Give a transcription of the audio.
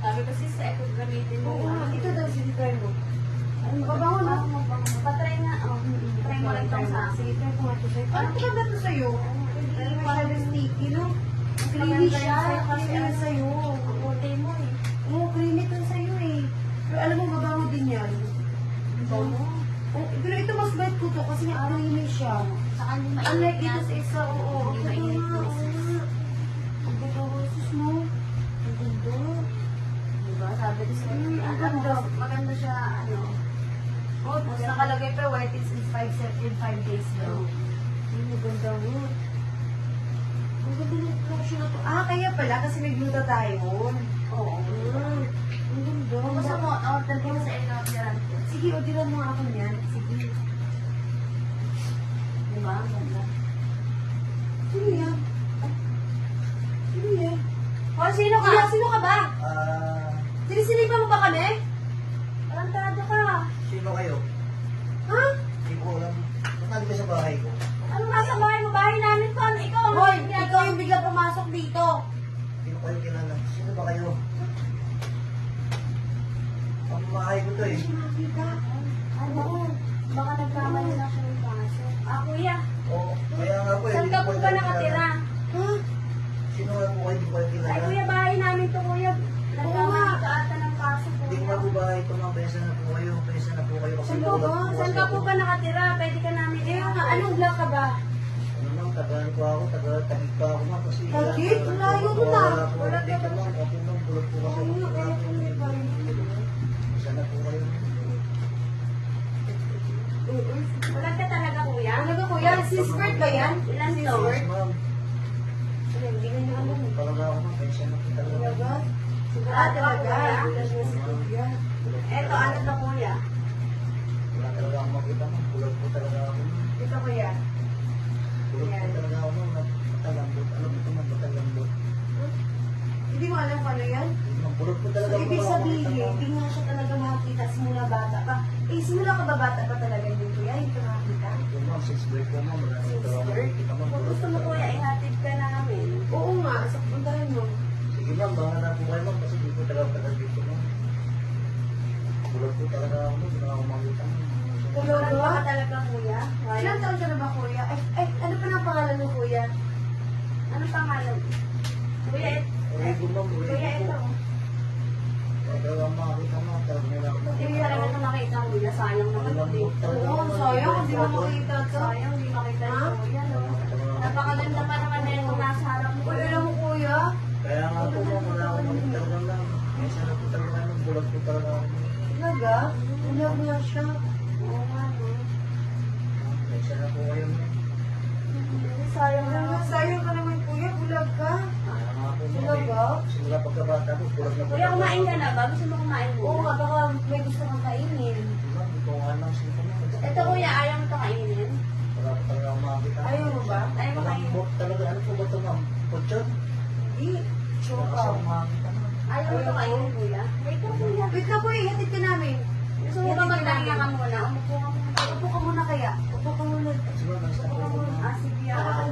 Sabi ko sis, ito gamitin mo. Oo nga, ito daw sinitry mo. Ano, mababaho na? Patry nga. Oh, try mo lang itong sa akin. Sige, try ko nga ito sa'yo. Ano ba ito sa'yo? Hindi masyadong sticky, no? Creamy siya. Kasi ano sa'yo? Ang puti mo eh. Oo, creamy ito sa'yo eh. Pero alam mo, mabaho din yan. Oo. Oh, pero ito mas bait ko to kasi nga creamy siya. Saka hindi mainit Unlike yan. dito sa isa, oo. Hindi mainit Oo yung isa. nga. Ang pagkawasos mo. Ang ganda. Diba? Sabi ko sa'yo. Ang ganda. Maganda siya, ano. Oh, Tapos nakalagay pa, white is in 5 days daw. Ang maganda mo. Ang ganda ng lotion na to. Ah, kaya pala kasi may glutathione. Oo. Ang ganda. Gusto mo, order ko sa ino-orderan ko. Sige, orderan mo ako niyan. Sige. Diba? Ang ganda. Sino yan? Sino yan? Oh, sino ka? Kuya, sino ka ba? Sinisilipan mo ba kami? Tarantado ka. Sino kayo? Ha? Hindi ko alam. Ba't ka sa bahay ko? Ano nasa bahay mo? Bahay namin to. Ikaw ang Hoy, ginagawa. ikaw yung bigla pumasok dito. Hindi ko kayo kilala. Sino ba kayo? Ang bahay ko to eh. Nakita. Ano? Baka nagkamali na siya ng paso. Ah, kuya. Oo, kaya nga po eh. Saan hindi ka ko po kayo ba kilala. nakatira? Ha? Sino nga po kayo? Hindi ko kayo Ay, kilala. kuya, bahay namin to, kuya. Nagkamali ka ata ng paso, Hindi ko kuya. nga po bahay ko mga pesa na po kayo. Pesa na po kayo. Kasi Saan ka nagulat ba? po Saan kasi ka po ako. ba nakatira? Pwede ka namin Eh, nga, anong block ka ba? Ano ma'am, tagaan ko ako. Tagig pa ako ma'am. Kasi Tagig? Layo mo na. Wala po ako dito ma'am. Ako ma'am, bulot po kasi. Ay, nga, kaya ako. kung may bahay dito. Pesa na po kayo. Wala ka talaga, kuya? Ano ba kuya? Sispert ba yan? Ilan to? Yes ma'am. Ay, hindi na niya alam eh. Talaga ako ma'am. Pesa na po talaga. Talaga? Ah, Talaga? kuya? Talaga si kuya. Eto, ano to, kuya? Wala talaga akong makita ma'am. Bulot po talaga ako. Ito kuya. Bulot po talaga ako ma'am. Matalambot. Alam mo ito ma'am, matalambot. Hindi mo alam kung ano yan? Ma'am, bulot po So, talaga ako. ibig Wala akong sabihin, makita, ma'am. hindi nga siya talaga makakita simula bata pa. Eh, simula ka ba bata pa talaga yung kuya? Hindi ka makakita? Yung ma'am, 6 break po ma'am. Wala akong talaga makikita ma'am. Kung gusto mo, kuya, ihatid ka namin. Oo nga, sa puntahan mo. Sige ma'am, baka na po kayo ma'am. Kasi di po talaga tagal dito ma'am. Bulot po talaga ako ma'am. Wala akong makita ma'am. Kuluran Talaga? ka talaga, kuya. Ilang taon ka na ba kuya? Ay, ano pa ng pangalan mo kuya? Ano pangalan? Kuya, Origo ma'am, kuya, origo ito. po. Wala talaga akong makita ma'am. Talaga nila ako Hindi makita. talaga ito makita, kuya. Sayang naman. Malambot talaga Oo, ma'am. sayang, hindi mo makita to. Sayang, hindi makita Ha? ni kuya, no? Napakaganda pa naman na ito nasa harap mo. Uy, alam mo kuya? Kaya nga po ma'am, wala akong makita talaga ma'am. Kaya sana po talaga ma'am. Bulot po talaga ako. Talaga? Ulag nga siya. Oo nga, no? Kaya sana po kayo ma'am. Sayang Ulag nga, naman. sayang ka naman kuya, bulag ka. Kaya nga po ma'am. Talaga? Simula pagkabata ko, bulot na po Kuya, talaga kumain ako. ka na ba? Gusto mo kumain Oo muna? nga, baka may gusto kang kainin. Ma'am, ito nga lang sito ma'am. Ito, kuya, ayaw mo ito kainin? Wala po talaga akong makita. Ayaw mo ba? Ayaw mo kainin? Malambot talaga. Ano po ba ito ma'am? Puchot? Hindi. Wala kasi Choka. akong makita ma'am. Ayaw mo ito kainin, kuya? Wait lang, kuya. Wait na kuya, ihatid ka namin. Gusto mo ba magpahinga ka muna? Umupo ka muna. Upo ka muna kaya. Upo ka muna. Sige ma'am, basta Upo ka po. muna. Ah, sige, Ah, ah.